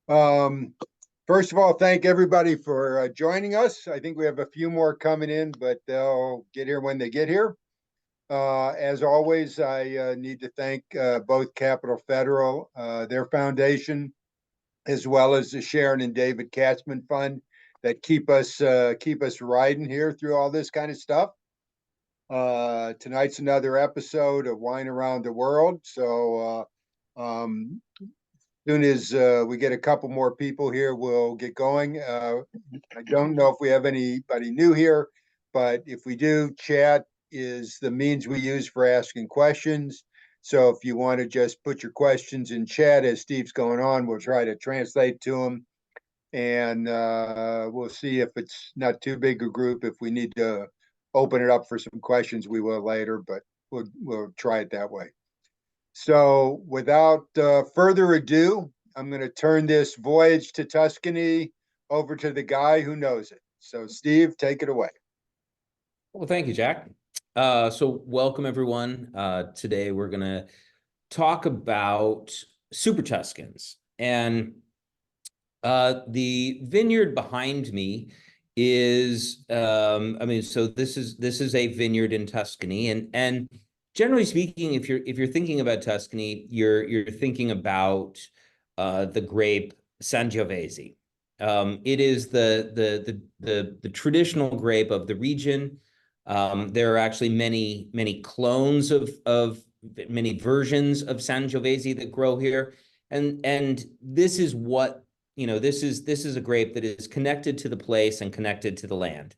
Um, First of all, thank everybody for joining us. I think we have a few more coming in, but they'll get here when they get here. As always, I need to thank both Capital Federal, their foundation, as well as the Sharon and David Katzman Fund that keep us riding here through all this kind of stuff. Tonight's another episode of Wine Around the World. Soon as we get a couple more people here, we'll get going. I don't know if we have anybody new here, but if we do, chat is the means we use for asking questions. So if you want to just put your questions in chat as Steve's going on, we'll try to translate to him. And we'll see if it's not too big a group. If we need to open it up for some questions, we will later, but we'll try it that way. So without further ado, I'm going to turn this voyage to Tuscany over to the guy who knows it. So Steve, take it away. Well, thank you, Jack. So welcome everyone. Today we're going to talk about Super Tuscans. And the vineyard behind me is, so this is a vineyard in Tuscany, and generally speaking, if you're thinking about Tuscany, you're thinking about the grape Sangiovese. It is the traditional grape of the region. There are actually many clones of many versions of Sangiovese that grow here, and this is what this is a grape that is connected to the place and connected to the land.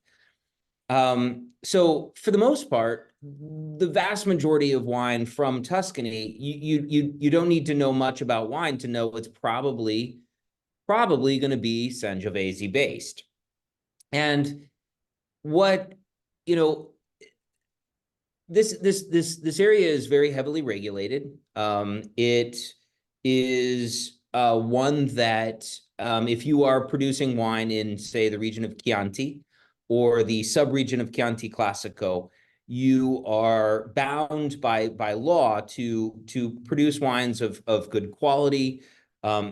So for the most part, the vast majority of wine from Tuscany, you don't need to know much about wine to know it's probably going to be Sangiovese based. And what this area is very heavily regulated. It is one that if you are producing wine in, say, the region of Chianti or the sub-region of Chianti Classico, you are bound by law to produce wines of good quality,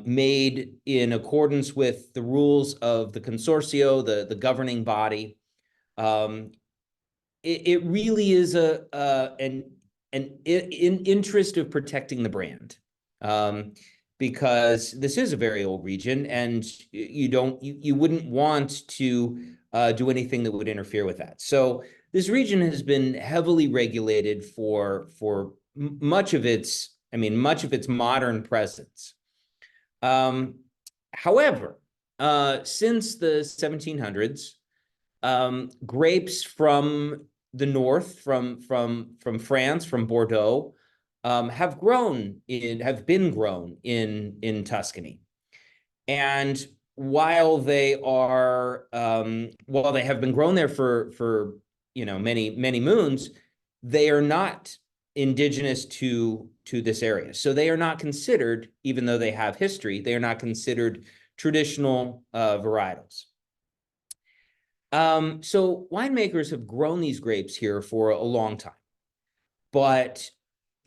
made in accordance with the rules of the consortio, the governing body. It really is an interest of protecting the brand. Because this is a very old region, and you wouldn't want to do anything that would interfere with that. So this region has been heavily regulated for much of its modern presence. However, since the 1700s, grapes from the north, from France, from Bordeaux, have been grown in Tuscany. And while they have been grown there for many moons, they are not indigenous to this area. So they are not considered, even though they have history, they are not considered traditional varietals. So winemakers have grown these grapes here for a long time, but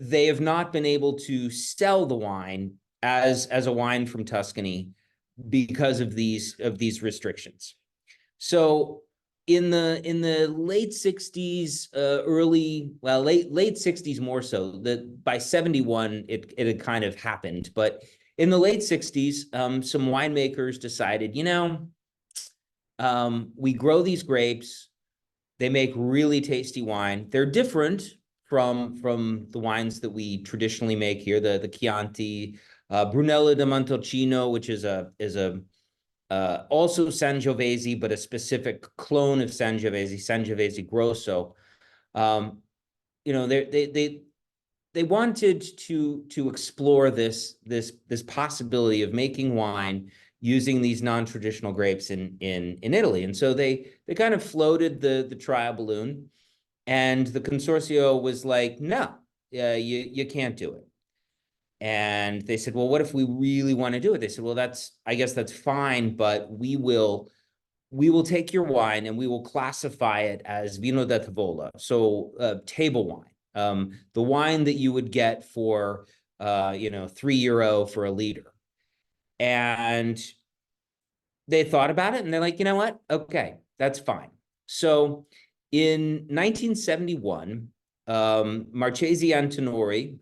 they have not been able to sell the wine as a wine from Tuscany because of these restrictions. So in the late 60s, late 60s more so, that by 71 it had kind of happened. But in the late 60s, some winemakers decided, we grow these grapes, they make really tasty wine. They're different from the wines that we traditionally make here, the Chianti, Brunello di Montalcino, which is also Sangiovese, but a specific clone of Sangiovese Grosso. They wanted to explore this possibility of making wine using these non-traditional grapes in Italy, and so they kind of floated the trial balloon. And the consortio was like, no, you can't do it. And they said, well, what if we really want to do it? They said, well, I guess that's fine, but we will take your wine and we will classify it as vino da tavola, so table wine, the wine that you would get for €3 for a liter. And they thought about it and they're like, you know what? Okay, that's fine. So in 1971, Marchesi Antinori,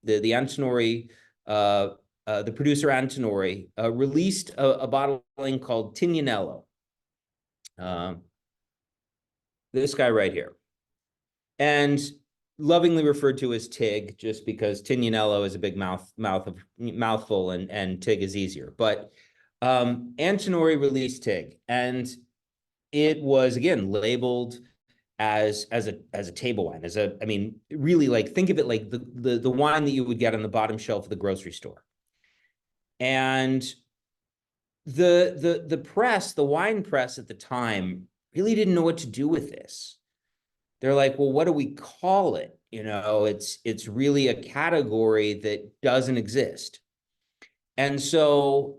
the Antinori, the producer Antinori, released a bottling called Tignanello. This guy right here. And lovingly referred to as Tig, just because Tignanello is a big mouthful, and Tig is easier. But Antinori released Tig, and it was again labeled as a table wine, I mean, really, like, think of it like the wine that you would get on the bottom shelf of the grocery store. And the press, the wine press at the time, really didn't know what to do with this. They're like, well, what do we call it? You know, it's really a category that doesn't exist. And so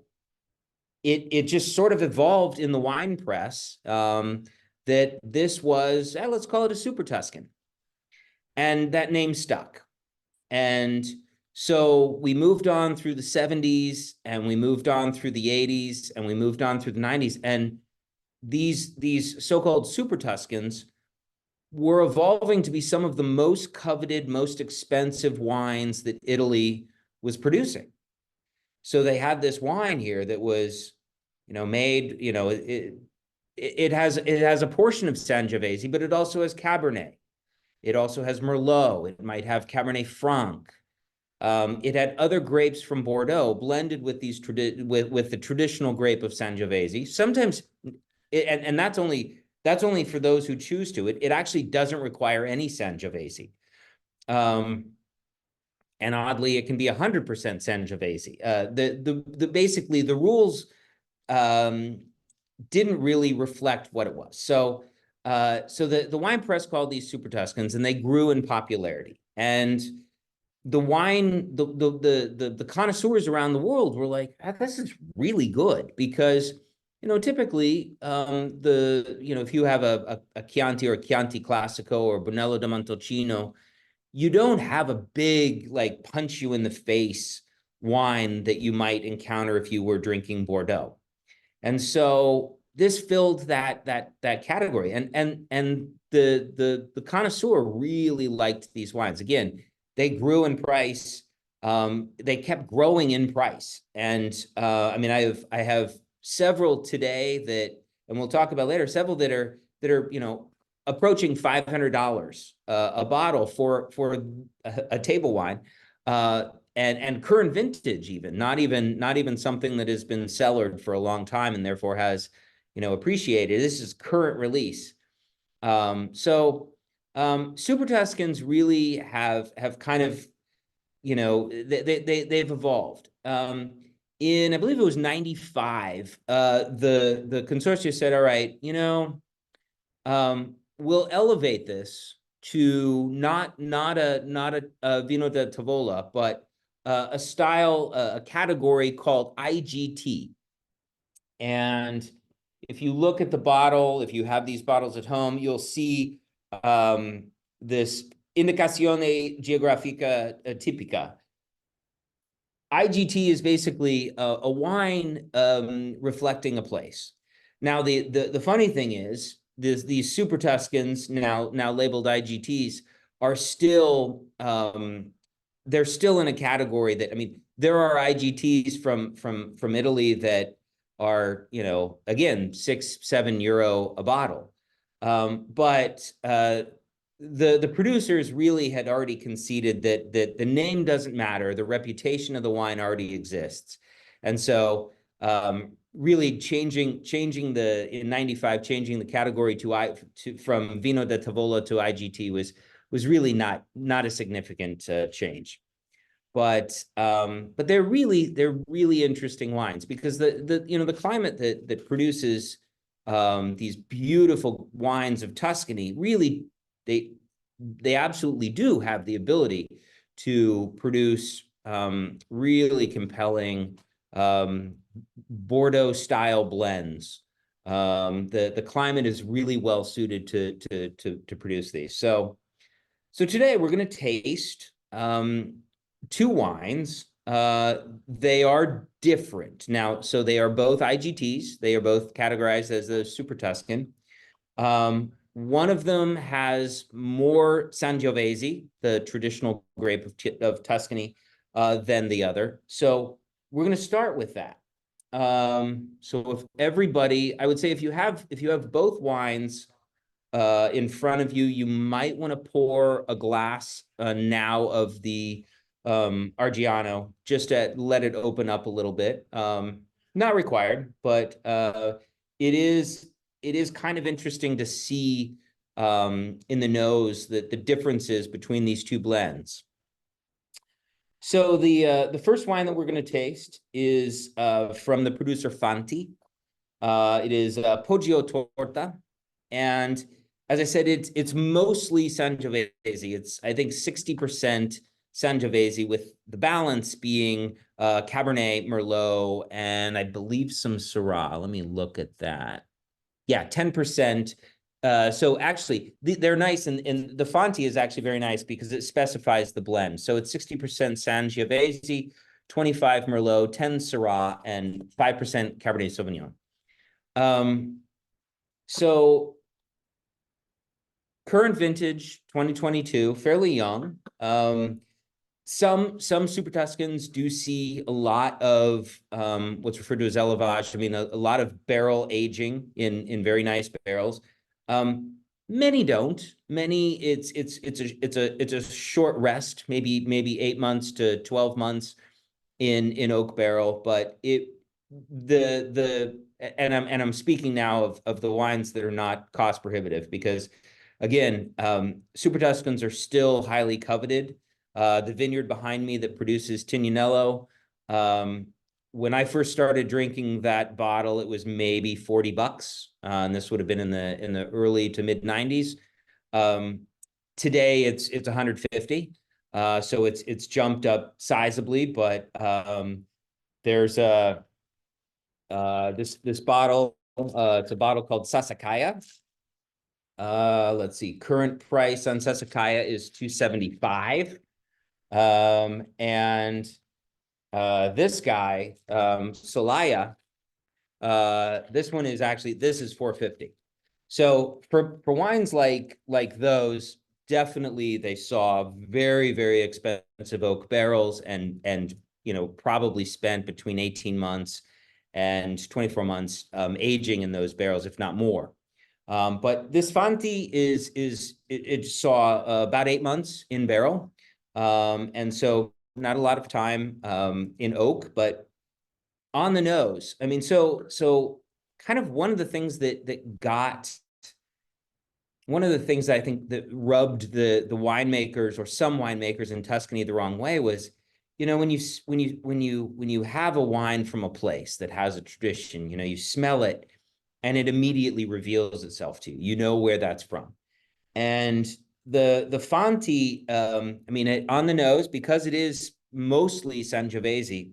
it just sort of evolved in the wine press, that this was, let's call it a Super Tuscan. And that name stuck. And so we moved on through the 70s, and we moved on through the 80s, and we moved on through the 90s. And these so-called Super Tuscans were evolving to be some of the most coveted, most expensive wines that Italy was producing. So they had this wine here that was, made, it has a portion of Sangiovese, but it also has Cabernet. It also has Merlot. It might have Cabernet Franc. It had other grapes from Bordeaux blended with these with the traditional grape of Sangiovese. Sometimes, and that's only for those who choose to. It actually doesn't require any Sangiovese. And oddly, it can be 100% Sangiovese. Basically the rules didn't really reflect what it was. So the wine press called these Super Tuscans, and they grew in popularity. And the wine, the connoisseurs around the world were like, this is really good, because typically, if you have a Chianti or a Chianti Classico or Brunello di Montalcino, you don't have a big, like, punch you in the face wine that you might encounter if you were drinking Bordeaux. And so this filled that category, and the connoisseur really liked these wines. Again, they grew in price. They kept growing in price, and I mean, I have several today that, and we'll talk about later, several that are approaching $500 a bottle for a table wine, and current vintage, even not even something that has been cellared for a long time and therefore has appreciated. This is current release. Super Tuscans really have kind of they've evolved. In, I believe it was 95, the consortium said, all right, we'll elevate this to not a vino da tavola, but a style, a category called IGT. And if you look at the bottle, if you have these bottles at home, you'll see this Indicazione Geografica Tipica. IGT is basically a wine reflecting a place. Now, the funny thing is, these Super Tuscans, now labeled IGTs, are still they're still in a category that, I mean, there are IGTs from Italy that are, again, €6-7 a bottle, but the producers really had already conceded that the name doesn't matter, the reputation of the wine already exists. And so really changing in 95, changing the category from Vino da Tavola to IGT was really not a significant change. But they're really interesting wines, because the climate that produces these beautiful wines of Tuscany, really, they absolutely do have the ability to produce really compelling Bordeaux style blends. The climate is really well suited to produce these. So today we're going to taste two wines They are different. Now, so they are both IGTs. They are both categorized as the Super Tuscan. One of them has more Sangiovese, the traditional grape of Tuscany, than the other. So we're going to start with that. So if everybody, I would say if you have both wines in front of you, you might want to pour a glass now of the Argiano, just to let it open up a little bit. Not required, but it is kind of interesting to see in the nose that the differences between these two blends. So the first wine that we're going to taste is from the producer Fanti. It is Poggio Torta, and as I said, it's mostly Sangiovese. It's, I think, 60% Sangiovese, with the balance being Cabernet, Merlot, and I believe some Syrah. Let me look at that. Yeah, 10%. So actually, they're nice, and the Fonte is actually very nice because it specifies the blend. So it's 60% Sangiovese, 25 Merlot, 10 Syrah, and 5% Cabernet Sauvignon. So current vintage 2022, fairly young. Some Super Tuscans do see a lot of what's referred to as élevage. I mean, a lot of barrel aging in very nice barrels. Many don't. Many it's a short rest, maybe 8 months to 12 months in oak barrel, but I'm speaking now of the wines that are not cost prohibitive, because again, Super Tuscans are still highly coveted. The vineyard behind me that produces Tignanello, when I first started drinking that bottle, it was maybe $40, and this would have been in the early to mid 90s. Today it's 150, so it's jumped up sizably, but there's this bottle. It's a bottle called Sassicaia. Let's see. Current price on Sassicaia is $275. And this guy, Solaya, this one is actually, this is $450. So for wines like those, definitely they saw very, very expensive oak barrels, and probably spent between 18 months and 24 months aging in those barrels, if not more. But this Fanti it saw about 8 months in barrel. And so not a lot of time in oak, but on the nose. I mean, so kind of one of the things that I think that rubbed the winemakers, or some winemakers in Tuscany, the wrong way was, when you have a wine from a place that has a tradition, you smell it and it immediately reveals itself to you. You know where that's from. And the Fanti, I mean, on the nose, because it is mostly Sangiovese,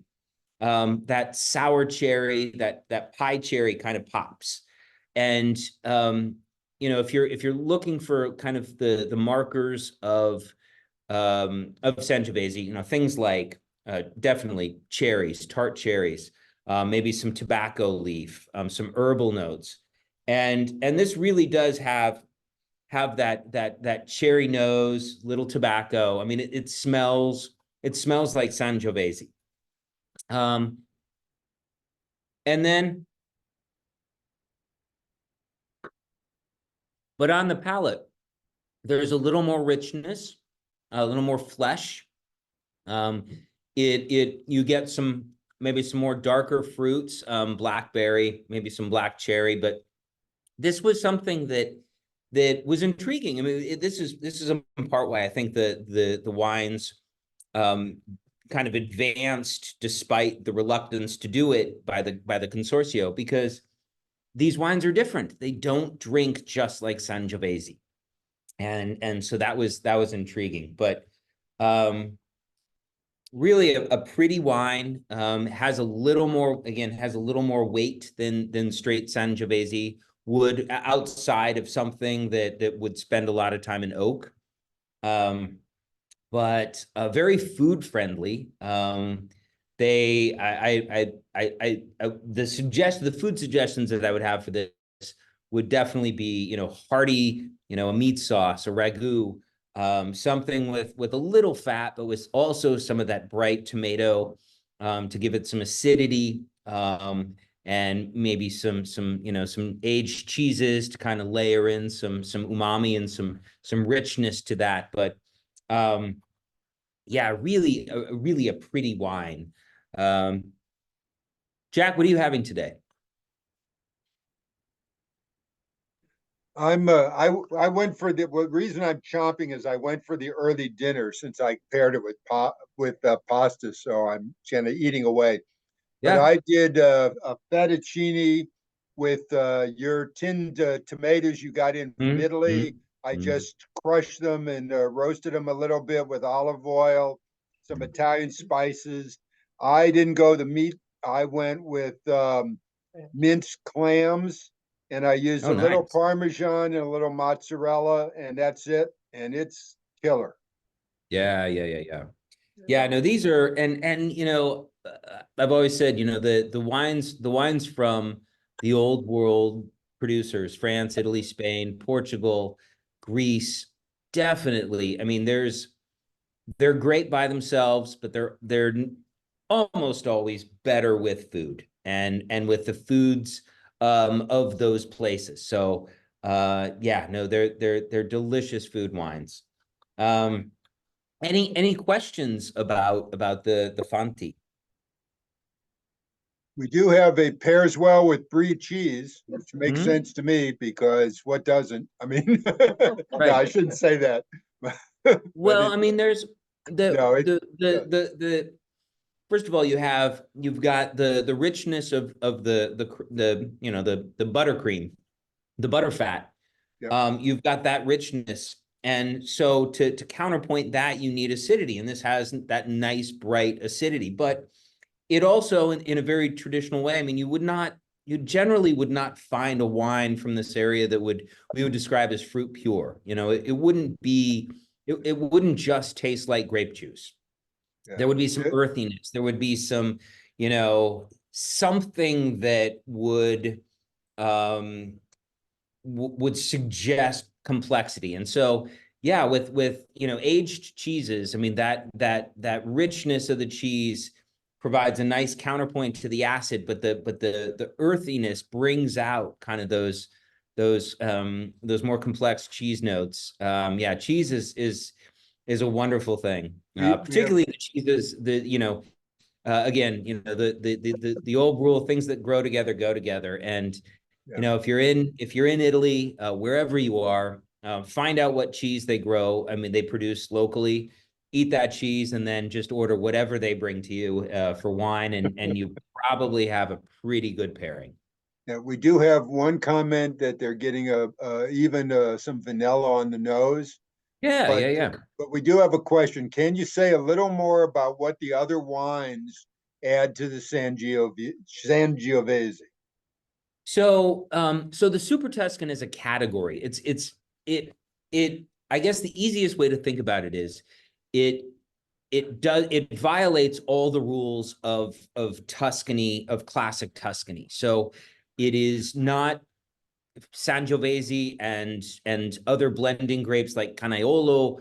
that sour cherry, that pie cherry kind of pops. And if you're looking for kind of the markers of Sangiovese, things like definitely cherries, tart cherries, maybe some tobacco leaf, some herbal notes, and this really does have that cherry nose, little tobacco. I mean, it smells like Sangiovese. And then, but on the palate, there's a little more richness, a little more flesh. You get maybe some more darker fruits, blackberry, maybe some black cherry, but this was something that was intriguing. I mean, this is in part why I think the wines kind of advanced despite the reluctance to do it by the Consorzio, because these wines are different. They don't drink just like Sangiovese. And so that was intriguing. But really a pretty wine, has a little more weight than straight Sangiovese would, outside of something that would spend a lot of time in oak. But very food friendly. the food suggestions that I would have for this would definitely be, hearty, a meat sauce, a ragu, something with a little fat, but with also some of that bright tomato, to give it some acidity, and maybe some aged cheeses to kind of layer in some umami and some richness to that. But yeah, really a pretty wine. Jack, what are you having today? I went for the reason I'm chomping is I went for the early dinner since I paired it with pasta, so I'm kind of eating away. But Yeah. I did a fettuccine with your tinned tomatoes you got in from Mm, Italy. mm, I mm, just crushed them and roasted them a little bit with olive oil, some mm. Italian spices. I didn't go the meat. I went with minced clams, and I used Oh, a little nice. Parmesan and a little mozzarella, and that's it. And it's killer. Yeah, yeah, yeah, yeah. Yeah, no, these are and I've always said, the wines from the old world producers, France, Italy, Spain, Portugal, Greece, definitely. I mean, they're great by themselves, but they're almost always better with food and with the foods of those places. So yeah, no, they're delicious food wines. Um, any questions about the Fanti? We do have a pairs well with brie cheese, which makes Mhm. sense to me because what doesn't? I mean, no, I Right. shouldn't say that, but Well, it I mean, there's no, it does. the first of all, you've got the richness of the buttercream, the butter fat. Yep. You've got that richness. And so to counterpoint that, you need acidity. And this has that nice, bright acidity. But it also, in a very traditional way, I mean, you generally would not find a wine from this area that we would describe as fruit pure. It wouldn't just taste like grape juice. Yeah. There would be some earthiness. There would be some, something that um, would suggest complexity. And so, yeah, with aged cheeses, I mean that richness of the cheese provides a nice counterpoint to the acid, but the earthiness brings out kind of those more complex cheese notes. Yeah, cheese is a wonderful thing, We have particularly the cheeses, again, the old rule, things that grow together go together. And yeah. if you're in Italy, wherever you are, find out what cheese they grow. I mean, they produce locally. Eat that cheese, and then just order whatever they bring to you for wine, and you probably have a pretty good pairing. Yeah, we do have one comment that they're getting even some vanilla on the nose, Yeah, but yeah, yeah. but we do have a question. Can you say a little more about what the other wines add to the Sangiovese? So the Super Tuscan is a category. It it. I guess the easiest way to think about it is, it it violates all the rules of Tuscany, of classic Tuscany. So it is not Sangiovese and other blending grapes like Canaiolo,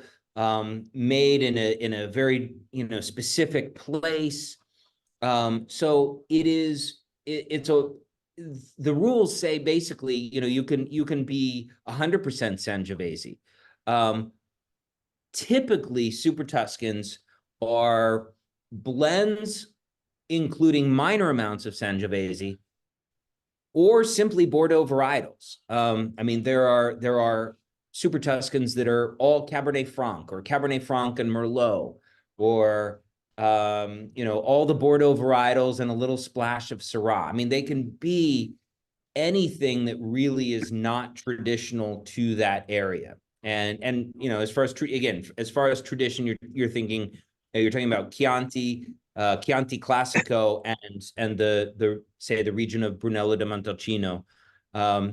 made in a very specific place. So it's a the rules say basically, you can be 100% Sangiovese. Um, Typically, Super Tuscans are blends including minor amounts of Sangiovese or simply Bordeaux varietals. I mean, there are Super Tuscans that are all Cabernet Franc or Cabernet Franc and Merlot, or all the Bordeaux varietals and a little splash of Syrah. I mean, they can be anything that really is not traditional to that area. And as far as again, as far as tradition, you're talking about Chianti Classico, and the say the region of Brunello de Montalcino.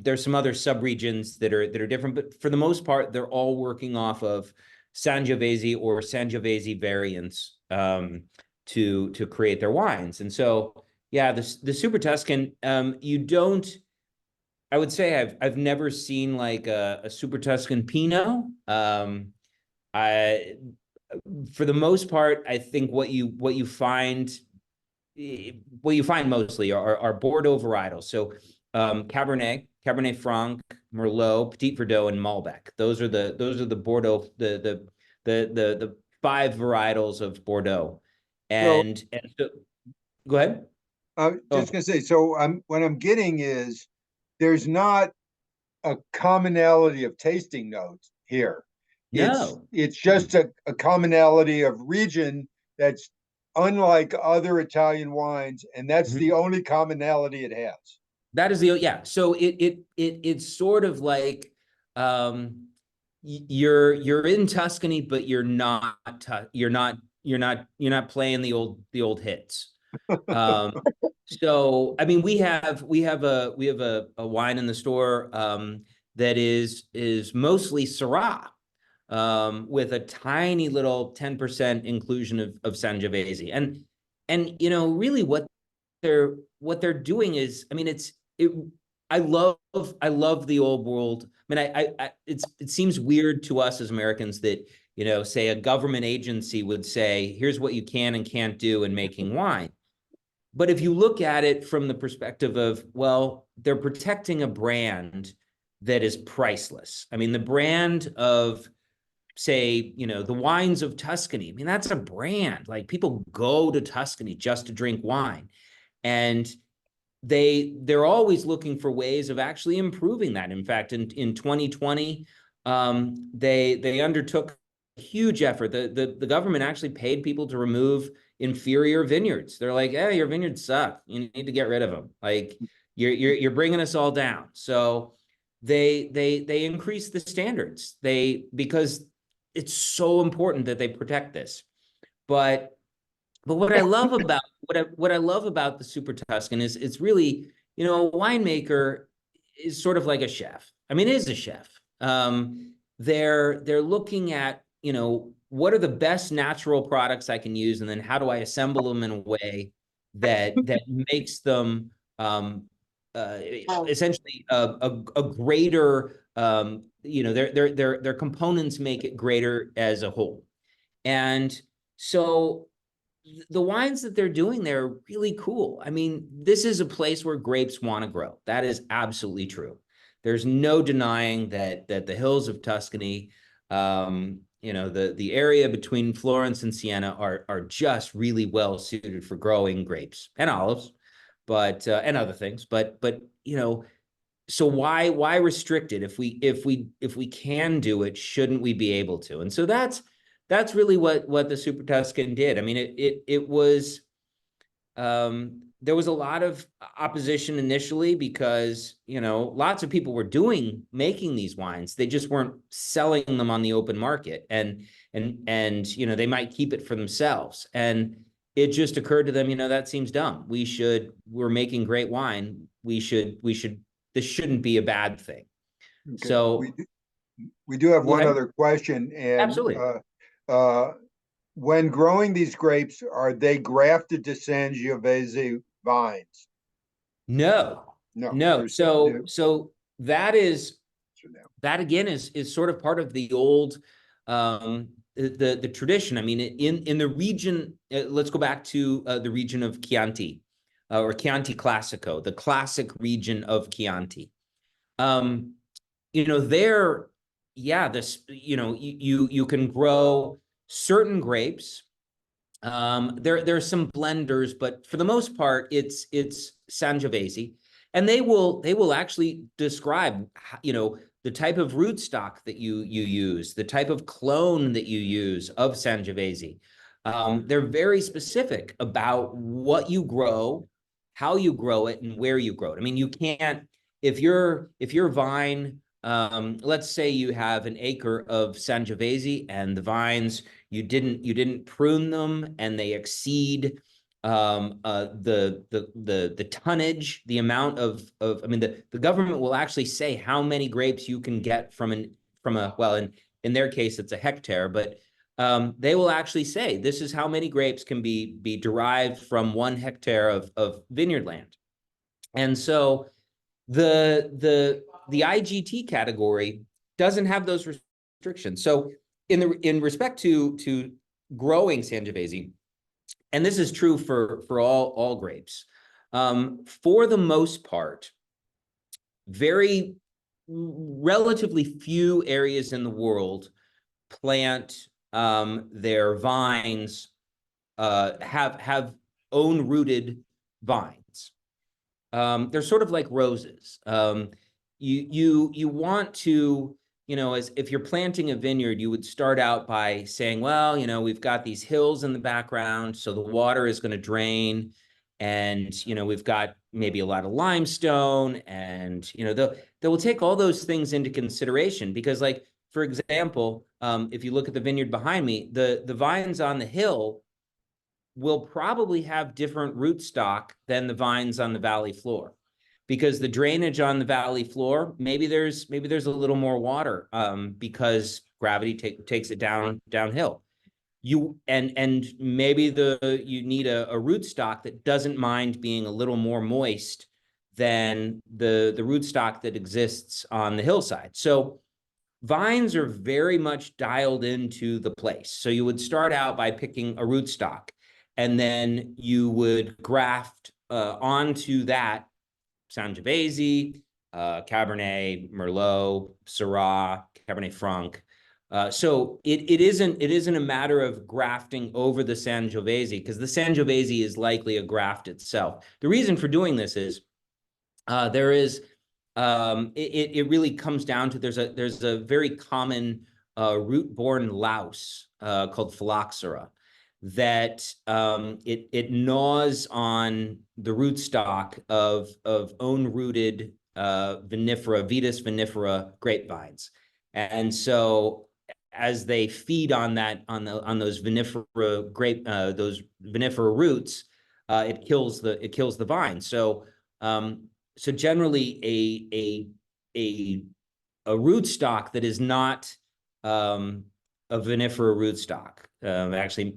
There's some other subregions that are different, but for the most part, they're all working off of Sangiovese or Sangiovese variants. to create their wines. And so, yeah, the Super Tuscan, you don't. I would say I've never seen like a Super Tuscan Pinot. I For the most part, I think what you find mostly are Bordeaux varietals. So Cabernet Franc, Merlot, Petit Verdot, and Malbec. Those are the Bordeaux the five varietals of Bordeaux. So And so, go ahead. just Oh, gonna say, so what I'm getting is there's not a commonality of tasting notes here. no. It's just a commonality of region that's unlike other Italian wines, and that's Mhm. the only commonality it has. That is yeah. So it's sort of like um you're in Tuscany, but you're not playing the old hits. Um, so I mean, we have a wine in the store that is mostly Syrah, with a tiny little 10% inclusion of Sangiovese, and really what they're doing is, I mean, I love I love the old world. I mean, it seems weird to us as Americans that, say a government agency would say, here's what you can and can't do in making wine. But if you look at it from the perspective of, well, they're protecting a brand that is priceless. I mean, the brand of, say, the wines of Tuscany. I mean, that's a brand. Like, people go to Tuscany just to drink wine. And they're always looking for ways of actually improving that. In fact, in 2020, they undertook a huge effort. The government actually paid people to remove inferior vineyards. They're like, "Hey, your vineyards suck. You need to get rid of them. Like, you're bringing us all down." So they increase the standards. Because it's so important that they protect this. But what I love about the Super Tuscan is it's really, a winemaker is sort of like a chef. I mean, it is a chef. They're looking at, what are the best natural products I can use, and then how do I assemble them in a way that makes them, essentially a greater, their components make it greater as a whole. And so the wines that they're doing there are really cool. I mean, this is a place where grapes want to grow. That is absolutely true. There's no denying that the hills of Tuscany, the area between Florence and Siena are just really well suited for growing grapes and olives, but and other things. But so why restrict it? If we can do it, shouldn't we be able to? And so that's really what the Super Tuscan did. I mean, it was, there was a lot of opposition initially because, lots of people were making these wines. They just weren't selling them on the open market, and they might keep it for themselves. And it just occurred to them, that seems dumb. We're making great wine. This shouldn't be a bad thing. Okay, So we do have go one ahead. other question, and Absolutely. uh, when growing these grapes, are they grafted to Sangiovese vines? No, No, no. there's So that again is sort of part of the old, the tradition. I mean, in the region, let's go back to the region of Chianti, or Chianti Classico, the classic region of Chianti. Um, there, yeah, you can grow certain grapes. There are some blenders, but for the most part, it's Sangiovese, and they will actually describe, the type of rootstock that you use, the type of clone that you use of Sangiovese. They're very specific about what you grow, how you grow it, and where you grow it. I mean, you can't, if your vine, let's say you have an acre of Sangiovese and the vines, you didn't prune them and they exceed, the tonnage, the amount of, I mean, the government will actually say how many grapes you can get from a, well, in their case it's a hectare, but they will actually say this is how many grapes can be derived from 1 hectare of vineyard land. And so the IGT category doesn't have those restrictions. So in respect to growing Sangiovese, and this is true for all grapes, for the most part, very relatively few areas in the world plant their vines, have own rooted vines. They're sort of like roses. You want to, as if you're planting a vineyard, you would start out by saying, well, we've got these hills in the background, so the water is going to drain, and we've got maybe a lot of limestone, and they will take all those things into consideration because, like, for example, if you look at the vineyard behind me, the vines on the hill will probably have different rootstock than the vines on the valley floor, because the drainage on the valley floor, maybe there's a little more water because gravity takes it downhill. And maybe you need a rootstock that doesn't mind being a little more moist than the rootstock that exists on the hillside. So vines are very much dialed into the place. So you would start out by picking a rootstock, and then you would graft onto that Sangiovese, Cabernet, Merlot, Syrah, Cabernet Franc. So it isn't a matter of grafting over the Sangiovese, because the Sangiovese is likely a graft itself. The reason for doing this is it really comes down to there's a very common root-borne louse called phylloxera that it gnaws on the rootstock of own-rooted Vitis vinifera grapevines, and so as they feed on those those vinifera roots, it kills the vine. So generally, a rootstock that is not a vinifera rootstock. Actually,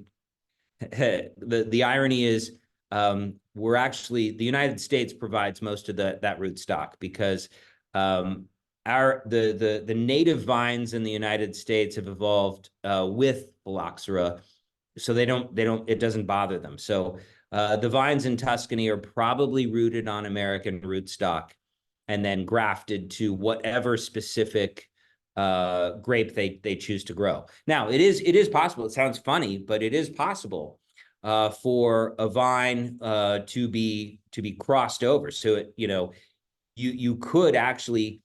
the irony is the United States provides most of that rootstock, because the native vines in the United States have evolved with phylloxera, so it doesn't bother them. So the vines in Tuscany are probably rooted on American rootstock and then grafted to whatever specific grape they choose to grow. Now, it is possible. It sounds funny, but it is possible for a vine to be crossed over. So you could actually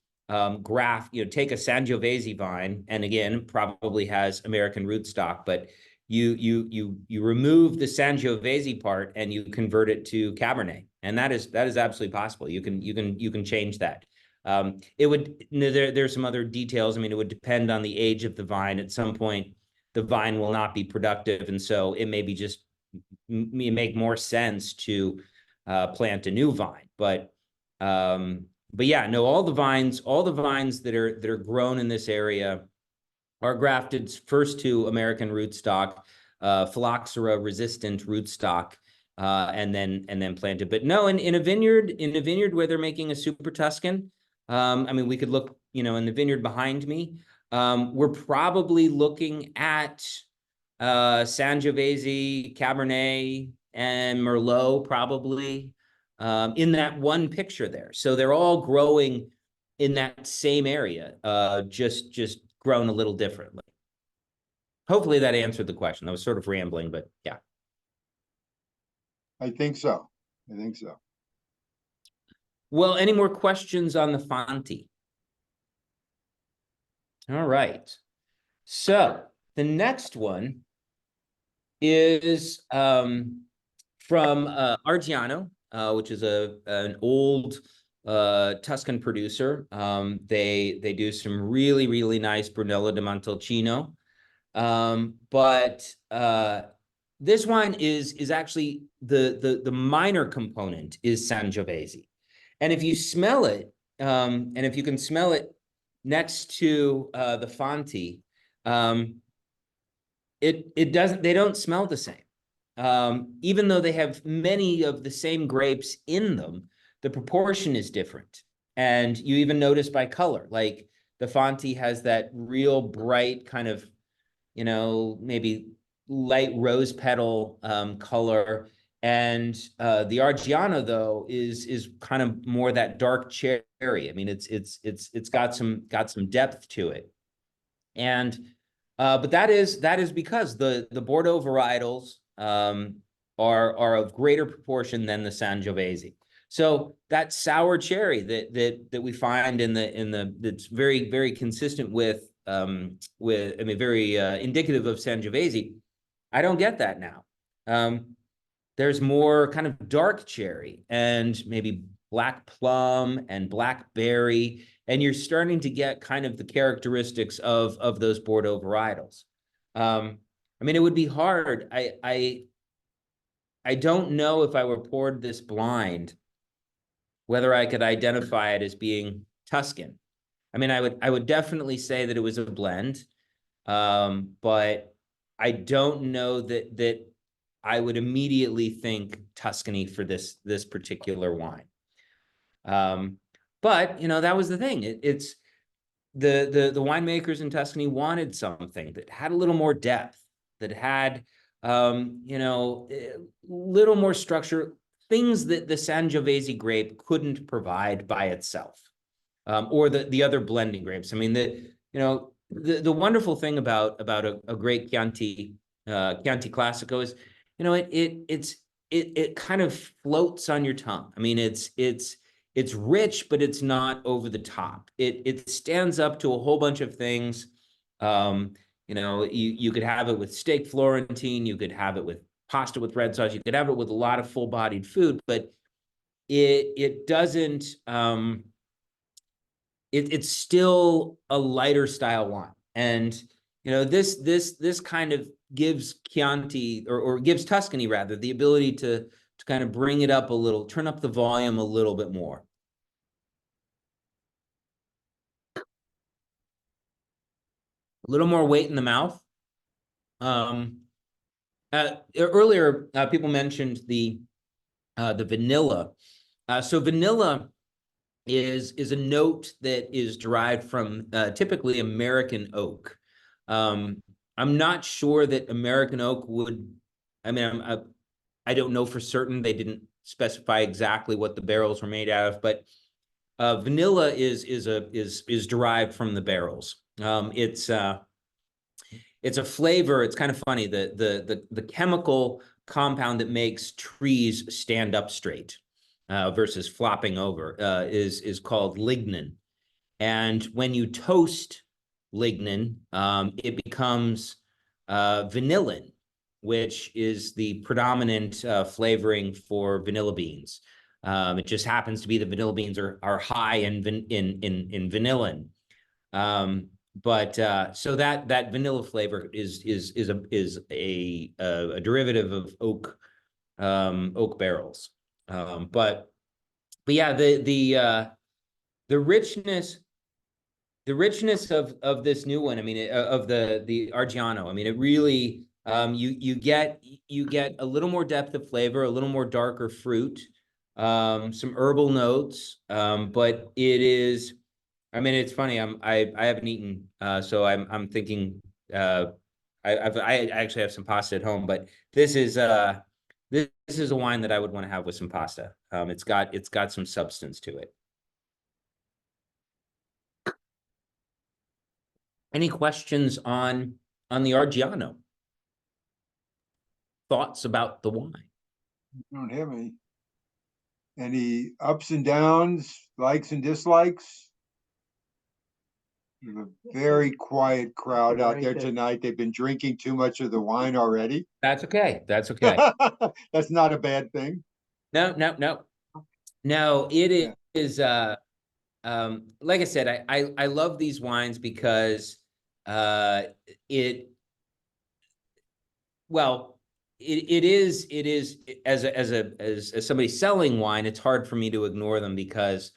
graft, take a Sangiovese vine, and again, probably has American rootstock, but you remove the Sangiovese part and you convert it to Cabernet, and that is absolutely possible. You can change that. It would there's some other details. I mean, it would depend on the age of the vine. At some point, the vine will not be productive, and so it may be just make more sense to plant a new vine. But yeah, no, all the vines that are grown in this area are grafted first to American rootstock, phylloxera resistant rootstock, and then planted. But no, in a vineyard where they're making a Super Tuscan, I mean, we could look, in the vineyard behind me, we're probably looking at Sangiovese, Cabernet, and Merlot, probably in that one picture there. So they're all growing in that same area, just grown a little differently. Hopefully that answered the question. I was sort of rambling, but yeah. I think so. Well, any more questions on the Fonti? All right. So the next one is from Argiano, which is an old Tuscan producer. They do some really, really nice Brunello di Montalcino. But this wine is actually the minor component is Sangiovese. And if you smell it, and if you can smell it next to the Fonti, it doesn't, they don't smell the same. Even though they have many of the same grapes in them, the proportion is different. And you even notice by color, like the Fonti has that real bright kind of, maybe light rose petal color. And the Argiano though is kind of more that dark cherry. I mean, it's got some depth to it. And but that is because the Bordeaux varietals are of greater proportion than the Sangiovese. So that sour cherry that we find in the that's very consistent with I mean very indicative of Sangiovese, I don't get that now. There's more kind of dark cherry and maybe black plum and blackberry, and you're starting to get kind of the characteristics of those Bordeaux varietals. I mean, it would be hard. I don't know if I were poured this blind, whether I could identify it as being Tuscan. I mean, I would definitely say that it was a blend, but I don't know that I would immediately think Tuscany for this particular wine. But that was the thing. It's the winemakers in Tuscany wanted something that had a little more depth, that had a little more structure, things that the Sangiovese grape couldn't provide by itself, or the other blending grapes. I mean, the wonderful thing about a great Chianti Classico is, it kind of floats on your tongue. I mean, it's rich, but it's not over the top. It stands up to a whole bunch of things. You could have it with steak Florentine, you could have it with pasta with red sauce, you could have it with a lot of full-bodied food, but it doesn't. It's still a lighter style wine, and this kind of gives Chianti or gives Tuscany rather the ability to kind of bring it up a little, turn up the volume a little bit more. A little more weight in the mouth. Earlier, people mentioned the vanilla. So vanilla is a note that is derived from typically American oak. I'm not sure that American oak would. I mean, I don't know for certain. They didn't specify exactly what the barrels were made out of, but vanilla is derived from the barrels. It's a flavor. It's kind of funny. The chemical compound that makes trees stand up straight versus flopping over is called lignin. And when you toast lignin, it becomes vanillin, which is the predominant flavoring for vanilla beans. It just happens to be that vanilla beans are high in vanillin. But so that vanilla flavor is a derivative of oak barrels. But yeah, the richness of this new one. I mean, of the Argiano. I mean, it really you get a little more depth of flavor, a little more darker fruit, some herbal notes, but it is. I mean, it's funny. I haven't eaten, so I'm thinking. I actually have some pasta at home, but this is a wine that I would want to have with some pasta. It's got some substance to it. Any questions on the Argiano? Thoughts about the wine? Don't have any ups and downs, likes and dislikes? We have a very quiet crowd out there tonight. They've been drinking too much of the wine already. That's okay. That's okay. That's not a bad thing. No. No, it Yeah. is like I said, I love these wines because it well it is as somebody selling wine, it's hard for me to ignore them because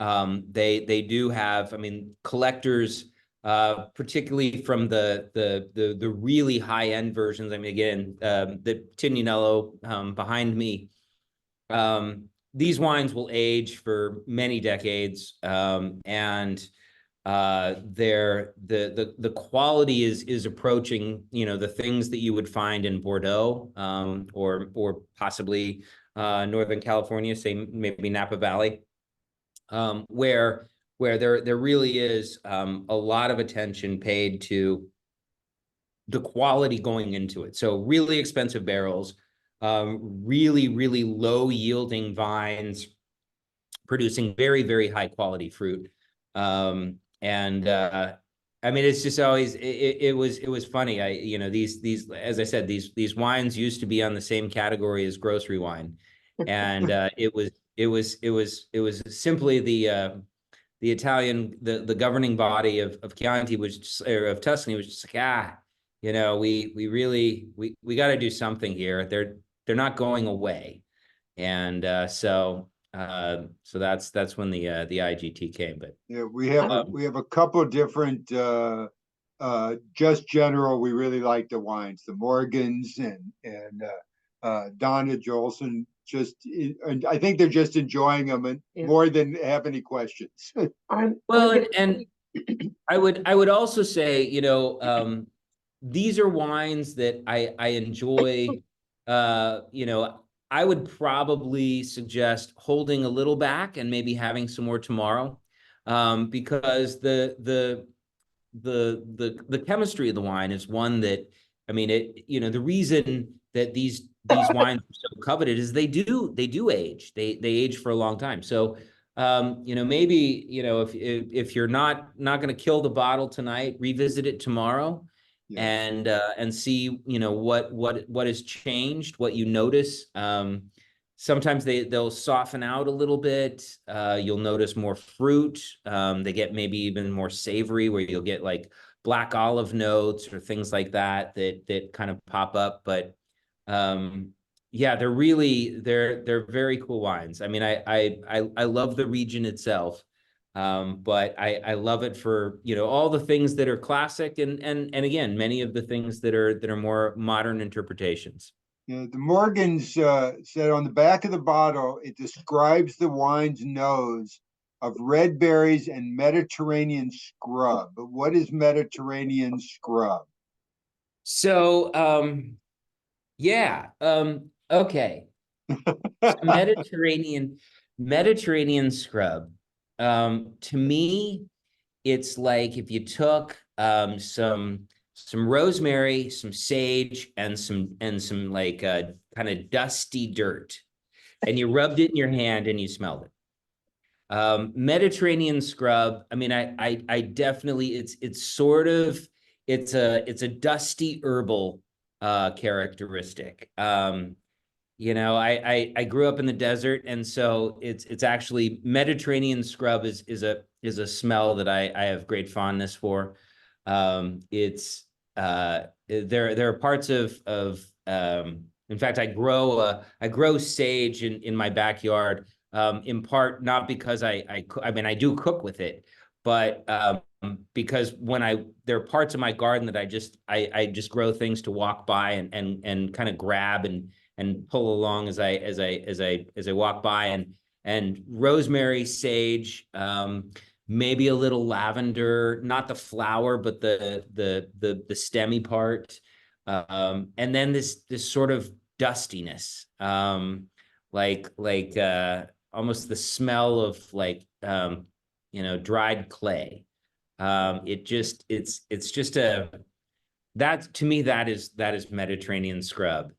they do have, I mean, collectors particularly from the really high end versions. I mean, again, the Tignanello behind me. These wines will age for many decades, and the quality is approaching, you know, the things that you would find in Bordeaux, or possibly Northern California, say maybe Napa Valley, where there really is a lot of attention paid to the quality going into it. So really expensive barrels, really low yielding vines, producing very high quality fruit. And I mean, it's just always it was funny. You know, these as I said, these wines used to be on the same category as grocery wine, and it was simply the Italian, the governing body of Chianti was just, or of Tuscany was just like, you know, we really we got to do something here. They're not going away, and so that's when the IGT came. But Yeah, we have a couple different just general. We really like the wines, the Morgans and Donna Jolson. And I think they're just enjoying them and more than have any questions. well, and I would also say, you know, these are wines that I enjoy. You know, I would probably suggest holding a little back and maybe having some more tomorrow, because the chemistry of the wine is one that, I mean, it, you know, the reason that these wines are so coveted is they do age. They age for a long time. So you know, maybe, you know, if you're not going to kill the bottle tonight, revisit it tomorrow, Yeah. and see, you know, what has changed, what you notice. Sometimes they'll soften out a little bit. You'll notice more fruit. They get maybe even more savory, where you'll get like black olive notes or things like that kind of pop up. But yeah, they're very cool wines. I mean, I love the region itself, but I love it for, you know, all the things that are classic, and again, many of the things that are more modern interpretations. Yeah, the Morgans said on the back of the bottle, it describes the wine's nose of red berries and Mediterranean scrub. But what is Mediterranean scrub? So yeah, okay. So Mediterranean scrub. To me, it's like if you took some rosemary, some sage, and some like kind of dusty dirt, and you rubbed it in your hand and you smelled it. Mediterranean scrub. I mean, I definitely, it's sort of, it's a dusty herbal characteristic. You know, I grew up in the desert, and so it's actually Mediterranean scrub is a smell that I have great fondness for. It's there are parts of in fact, I grow sage in my backyard, in part not because I mean, I do cook with it, but because there are parts of my garden that I just grow things to walk by and kind of grab and pull along as I walk by, and rosemary, sage, maybe a little lavender, not the flower, but the stemmy part, and then this sort of dustiness, like almost the smell of like you know, dried clay. It's just a that to me that is Mediterranean scrub.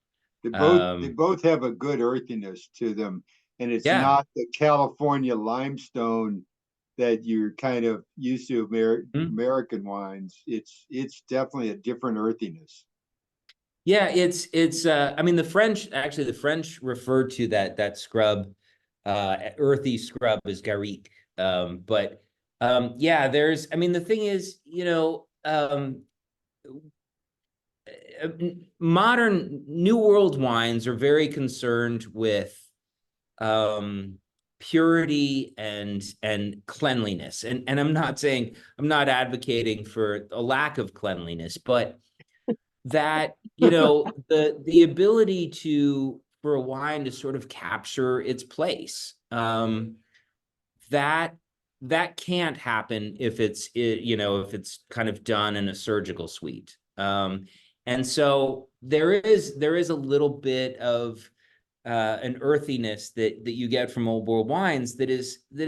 They Um, both have a good earthiness to them, and it's yeah. not the California limestone that you're kind of used to Mm. American wines. It's definitely a different earthiness. Yeah, it's I mean, the French refer to that scrub, earthy scrub, as Garrigue. But yeah, there's, I mean, the thing is, you know, modern New World wines are very concerned with um purity and cleanliness. And I'm not saying, I'm not advocating for a lack of cleanliness, but that, you know, the ability to, for a wine to sort of capture its place, that that can't happen if it's, you know, if it's kind of done in a surgical suite. And so there is a little bit of an earthiness that you get from old world wines that is, I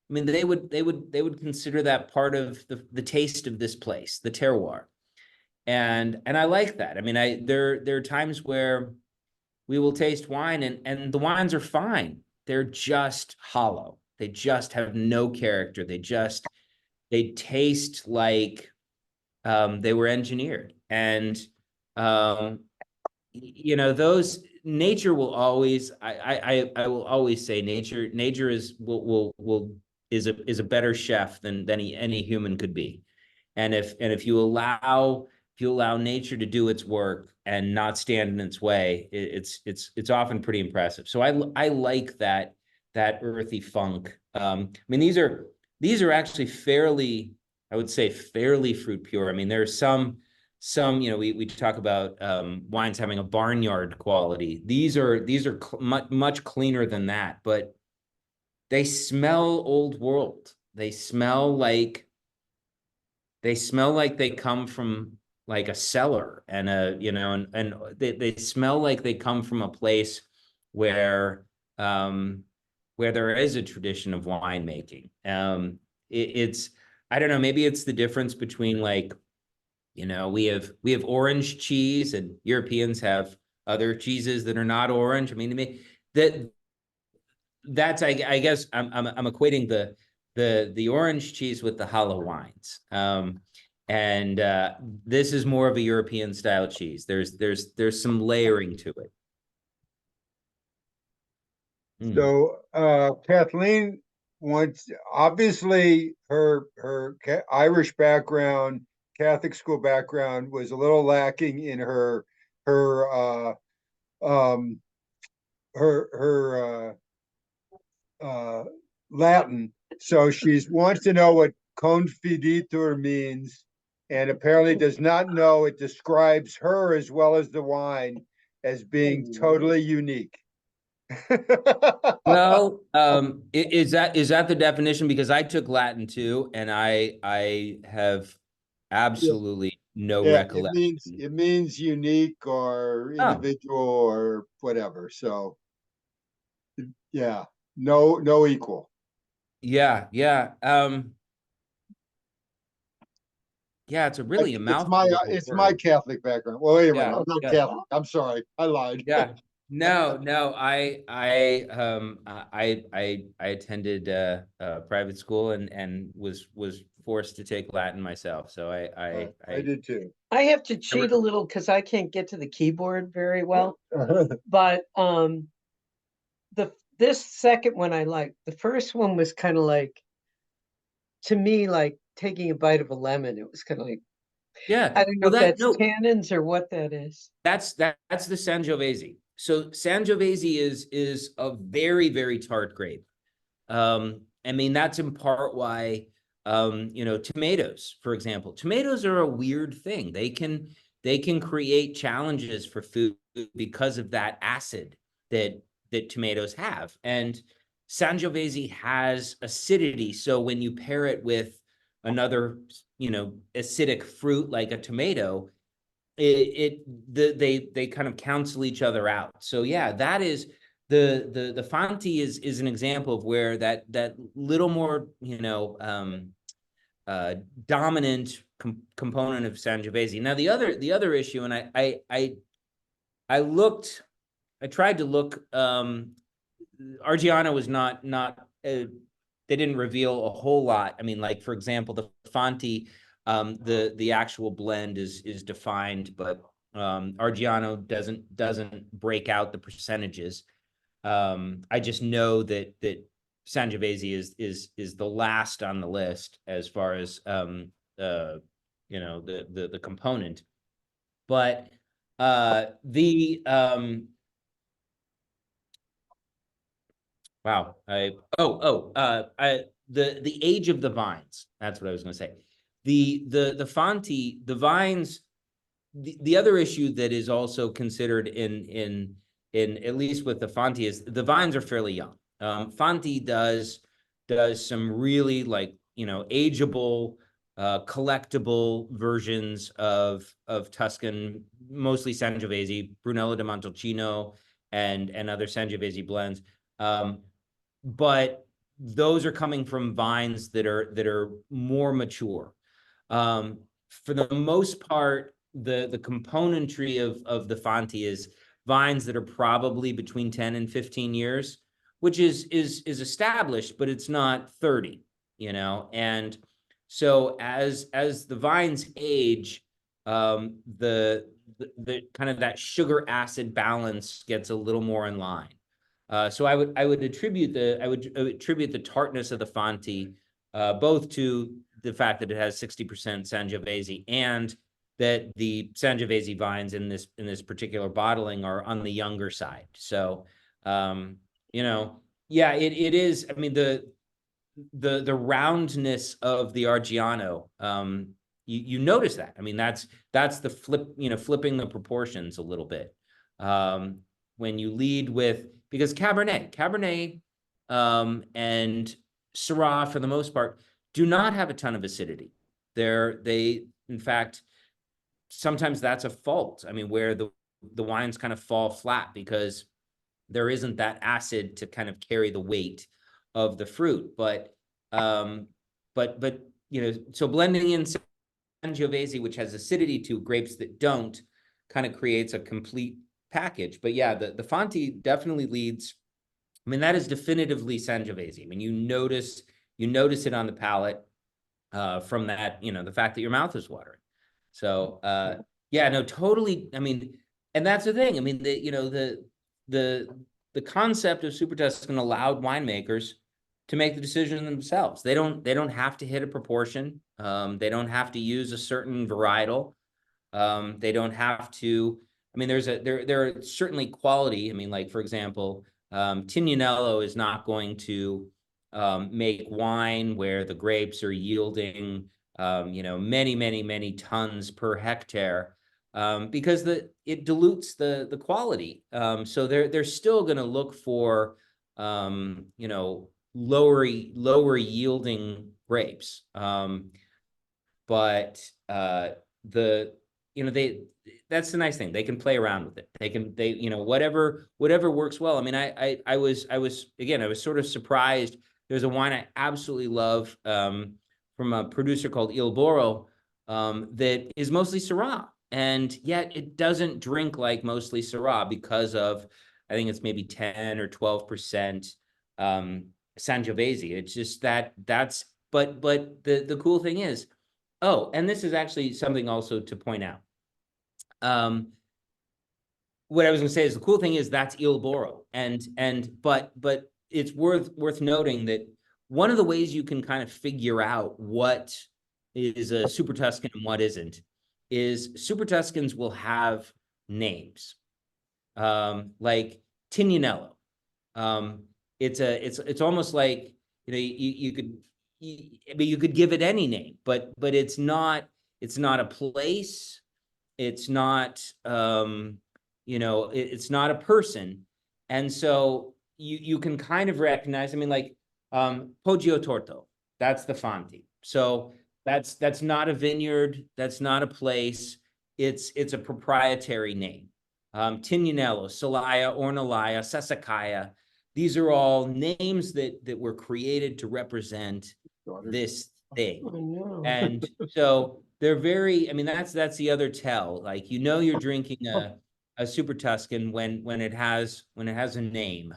mean, they would consider that part of the taste of this place, the terroir. And I like that. I mean, there are times where we will taste wine and the wines are fine. They're just hollow. They just have no character. They taste like they were engineered. And you know, those, nature will always, I will always say nature is a better chef than any human could be. And if you allow nature to do its work and not stand in its way, it's often pretty impressive. So I like that earthy funk. I mean, these are actually fairly, I would say, fairly fruit pure. I mean, there are some, you know, we talk about wines having a barnyard quality. These are much cleaner than that, but they smell old world. They smell like they come from like a cellar, and a, you know, and they smell like they come from a place where um where there is a tradition of winemaking. It's, I don't know, maybe it's the difference between, like, you know, we have orange cheese, and Europeans have other cheeses that are not orange. I mean, that that's, I guess I'm equating the orange cheese with the hollow wines. And this is more of a European style cheese. There's some layering to it. Mm. So Kathleen wants, obviously her Irish background, Catholic school background was a little lacking in her um her Latin. So she wants to know what confiditur means, and apparently does not know it describes her as well as the wine as being totally unique. Well, is that the definition? Because I took Latin too, and I have absolutely no Yeah, it means recollection. it means unique or Oh, individual or whatever. So yeah, no equal. yeah, yeah. Yeah, it's a really a mouthful of a It's my word. Catholic background. Well, wait a minute, Yeah, I'm not yeah. Catholic. I'm sorry, I lied. Yeah. No, no, I attended private school and was forced to take Latin myself. So I did too. I have to cheat a little because I can't get to the keyboard very well. But this second one I like. The first one was kind of like, to me, like taking a bite of a lemon. It was kind of like, yeah. I don't know Well, if that that's no, tannins or what that is. that's the Sangiovese. So Sangiovese is a very, very tart grape. I mean, that's in part why, you know, tomatoes, for example, tomatoes are a weird thing. They can create challenges for food because of that acid that tomatoes have. And Sangiovese has acidity. So when you pair it with another, you know, acidic fruit like a tomato, they kind of cancel each other out. So yeah, that is the Fanti is an example of where that little more, you know, dominant component of Sangiovese. Now the other issue, and I looked, I tried to look. Argiano was not they didn't reveal a whole lot. I mean, like, for example, the Fanti, the actual blend is defined, but Argiano doesn't break out the percentages. I just know that Sangiovese is the last on the list as far as you know, the component. But the Wow. The age of the vines. That's what I was going to say. The Fonti, the vines. The other issue that is also considered in at least with the Fonti is the vines are fairly young. Fonti does some really, like, ageable, collectible versions of Tuscan, mostly Sangiovese, Brunello de Montalcino, and other Sangiovese blends. But those are coming from vines that are more mature. For the most part, the componentry of the Fonti is vines that are probably between 10 and 15 years, which is established, but it's not 30, and so as the vines age, the kind of that sugar acid balance gets a little more in line. So I would attribute the tartness of the Fonti both to the fact that it has 60% Sangiovese, and that the Sangiovese vines in this particular bottling are on the younger side. So, yeah, it is. I mean, the roundness of the Argiano, you notice that. I mean, that's the flipping the proportions a little bit. When you lead with, because Cabernet, and Syrah, for the most part, do not have a ton of acidity. In fact, sometimes that's a fault. I mean, where the wines kind of fall flat because there isn't that acid to kind of carry the weight of the fruit. But so blending in Sangiovese, which has acidity to grapes that don't, kind of creates a complete package. But yeah, the Fonti definitely leads. I mean, that is definitively Sangiovese. I mean, you notice it on the palate, from that, the fact that your mouth is watering. So yeah, no, totally. I mean, and that's the thing. I mean, the concept of Super Tuscan allowed winemakers to make the decision themselves. They don't have to hit a proportion. They don't have to use a certain varietal. They don't have to. I mean, there are certainly quality. I mean, like, for example, Tignanello is not going to make wine where the grapes are yielding many tons per hectare, because it dilutes the quality. So they're still going to look for lower yielding grapes. But that's the nice thing. They can play around with it. Whatever works well. I mean, I was sort of surprised. There's a wine I absolutely love, from a producer called Il Boro, that is mostly Syrah, and yet it doesn't drink like mostly Syrah because of, I think it's maybe 10 or 12% Sangiovese. It's just but the cool thing is, oh, and this is actually something also to point out. What I was going to say is, the cool thing is that's Il Boro, but it's worth noting that one of the ways you can kind of figure out what is a Super Tuscan and what isn't is Super Tuscans will have names, like Tignanello. It's almost like, you could give it any name, but it's not a place. It's not it's not a person. And so you can kind of recognize, I mean, like, Poggio Torto, that's the Fonti. So that's not a vineyard, that's not a place. It's a proprietary name. Tignanello, Celaya, Ornellaia, Sassicaia, these are all names that were created to represent this thing. I know. And so they're very, I mean, that's the other tell. Like, you're drinking a Super Tuscan when it has a name.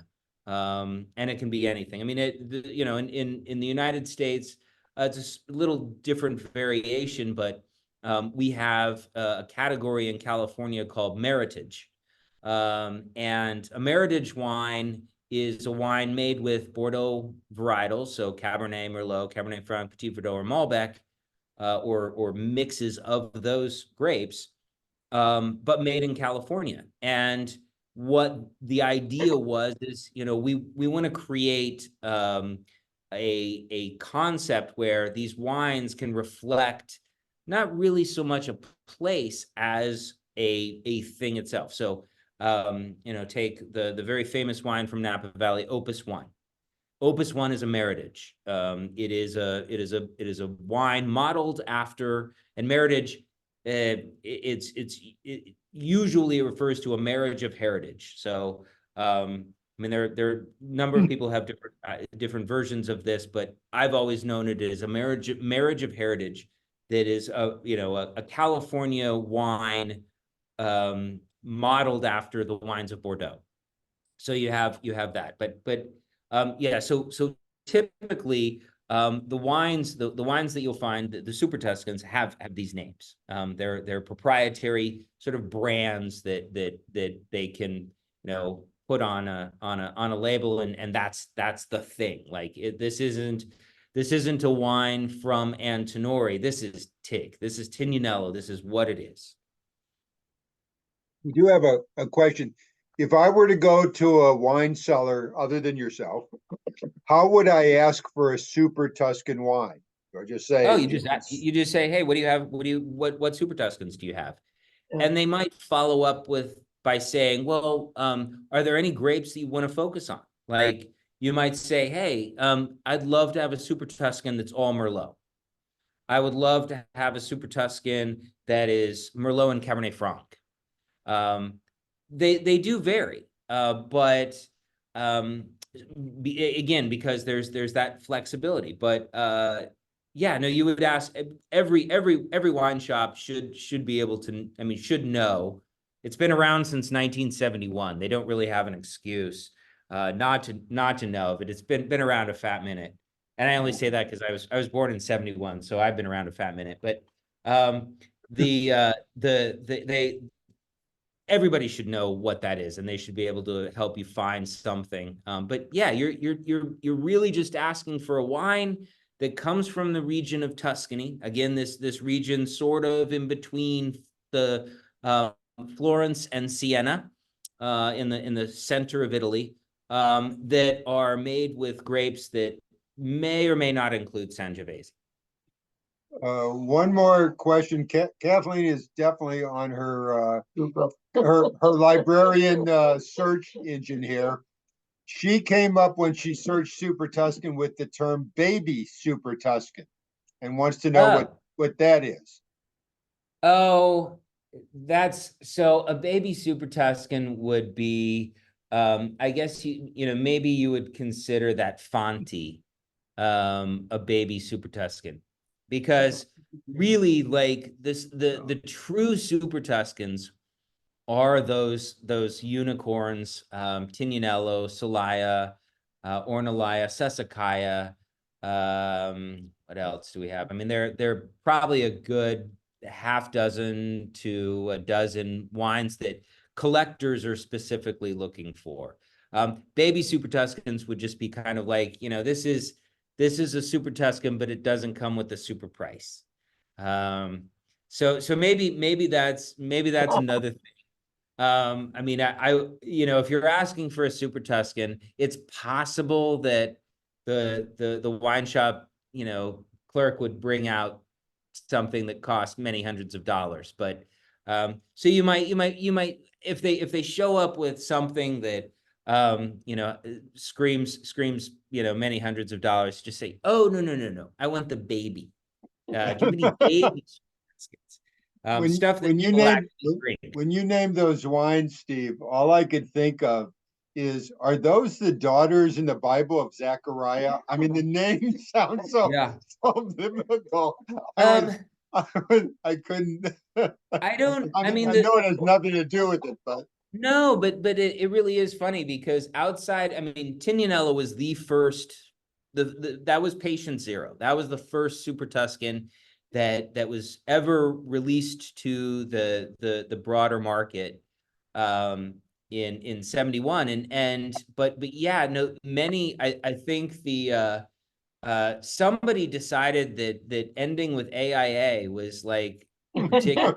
And it can be anything. I mean, in the United States, it's a little different variation, but we have a category in California called meritage. And a meritage wine is a wine made with Bordeaux varietals, so Cabernet Merlot, Cabernet Franc, Petit Verdot, or Malbec, or mixes of those grapes, but made in California. And what the idea was is, we want to create a concept where these wines can reflect not really so much a place as a thing itself. So, take the very famous wine from Napa Valley, Opus One. Opus One is a meritage. It is a wine modeled after, and meritage. It usually refers to a marriage of heritage. So, I mean, there are a number of people have different versions of this, but I've always known it as a marriage of heritage that is a California wine, modeled after the wines of Bordeaux. So you have that, but yeah. So typically, the wines that you'll find, the Super Tuscans have these names. They're proprietary sort of brands that they can put on a label, and that's the thing. Like this isn't a wine from Antinori. This is Tig. This is Tignanello. This is what it is. We do have a question. If I were to go to a wine cellar other than yourself, how would I ask for a Super Tuscan wine? Or just say, Oh, you just say, hey, what do you have? What Super Tuscans do you have? And they might follow up by saying, well, are there any grapes that you want to focus on? Like you might say, hey, I'd love to have a Super Tuscan that's all Merlot. I would love to have a Super Tuscan that is Merlot and Cabernet Franc. They do vary, but again, because there's that flexibility. But yeah, no, you would ask every wine shop should be able to. I mean, should know. It's been around since 1971. They don't really have an excuse not to know of it. It's been around a fat minute, and I only say that because I was born in 71, so I've been around a fat minute. But they everybody should know what that is, and they should be able to help you find something. But yeah, you're really just asking for a wine that comes from the region of Tuscany. Again, this region sort of in between the Florence and Siena, in the center of Italy, that are made with grapes that may or may not include Sangiovese. One more question. Kathleen is definitely on her librarian search engine here. She came up when she searched Super Tuscan with the term baby Super Tuscan and wants to know what that is. Oh, that's so a baby Super Tuscan would be, I guess maybe you would consider that Fonti, a baby Super Tuscan, because really like the true Super Tuscans are those unicorns, Tignanello, Celaya, Ornellaia, Sassicaia. What else do we have? I mean, they're probably a good half dozen to a dozen wines that collectors are specifically looking for. Baby Super Tuscans would just be kind of like, this is a Super Tuscan, but it doesn't come with the super price. So maybe that's another thing. I mean, if you're asking for a Super Tuscan, it's possible that the wine shop, clerk would bring out something that costs many hundreds of dollars. But so you might, if they show up with something that screams, many hundreds of dollars, just say, oh, no, I want the baby. Give me the baby Tuskans. Stuff that people actually drink. When you name those wines, Steve, all I could think of is, are those the daughters in the Bible of Zechariah? I mean, the name sounds so biblical. I couldn't. I don't. I mean, I know it has nothing to do with it, but no, but it really is funny because outside, I mean, Tignanello was the first. That was patient zero. That was the first Super Tuscan that was ever released to the broader market, in 71. But yeah, no, many, I think somebody decided that ending with AIA was like particularly,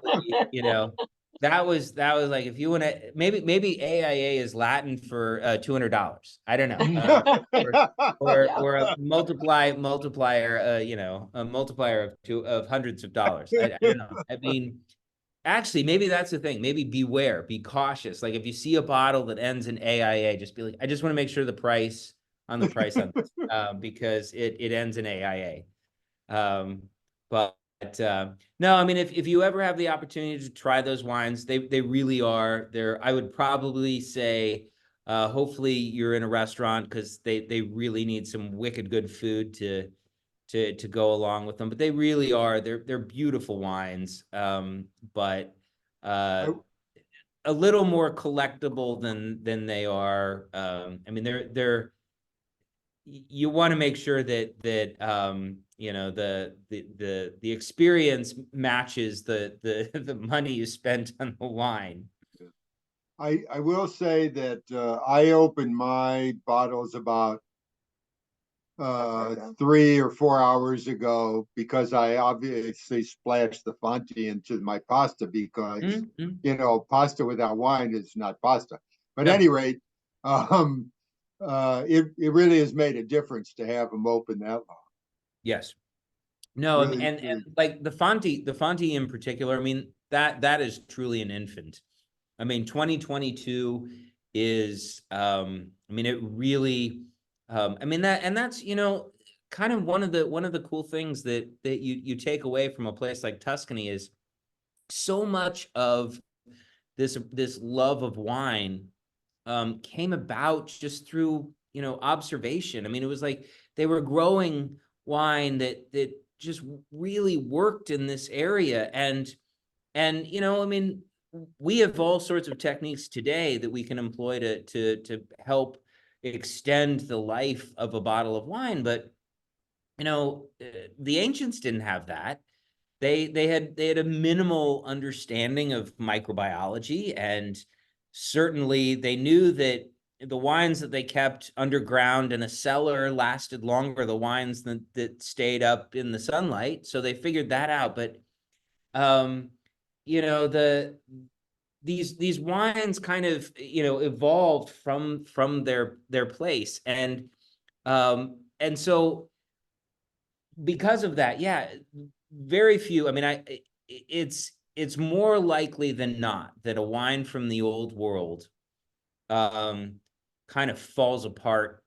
that was like, if you want to, maybe AIA is Latin for $200. I don't know. Yeah. Or a multiplier, you know, a multiplier of hundreds of dollars. I don't know. I mean, actually, maybe that's the thing. Maybe beware, be cautious. Like if you see a bottle that ends in AIA, just be like, I just want to make sure the price on this, because it ends in AIA. But no, I mean, if you ever have the opportunity to try those wines, they really are there. I would probably say, hopefully you're in a restaurant, because they really need some wicked good food to go along with them. But they really are, they're beautiful wines. But a little more collectible than they are. I mean, they're you want to make sure that you know, the experience matches the money you spent on the wine. I will say that I opened my bottles about 3 or 4 hours ago, because I obviously splashed the Fonti into my pasta, because Mm-hmm. you know, pasta without wine is not pasta. But No. at any rate, it really has made a difference to have them open that long. Yes. No, Really, and really. like the Fonti in particular, I mean, that is truly an infant. I mean, 2022 is, I mean, it really, I mean, that's, you know, kind of one of the cool things that you take away from a place like Tuscany is so much of this love of wine came about just through, you know, observation. I mean, it was like they were growing wine that just really worked in this area. And you know, I mean, we have all sorts of techniques today that we can employ to help extend the life of a bottle of wine. But you know, the ancients didn't have that. They had a minimal understanding of microbiology, and certainly they knew that the wines that they kept underground in a cellar lasted longer the wines that stayed up in the sunlight. So they figured that out. But um, you know, these wines kind of, you know, evolved from their place. And so because of that, yeah, very few. I mean, it's more likely than not that a wine from the old world um kind of falls apart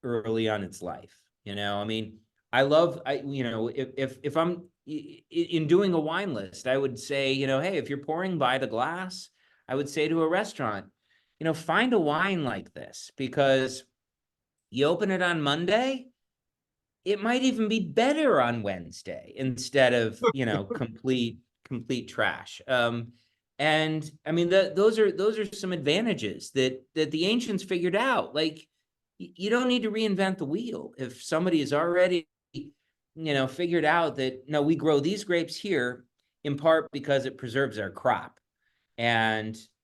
early on its life. You know, I mean, you know, if I'm in doing a wine list, I would say, you know, hey, if you're pouring by the glass, I would say to a restaurant, you know, find a wine like this, because you open it on Monday, it might even be better on Wednesday instead of, you know, complete trash. And I mean, those are some advantages that the ancients figured out. Like, you don't need to reinvent the wheel. If somebody has already, you know, figured out that, no, we grow these grapes here in part because it preserves our crop. And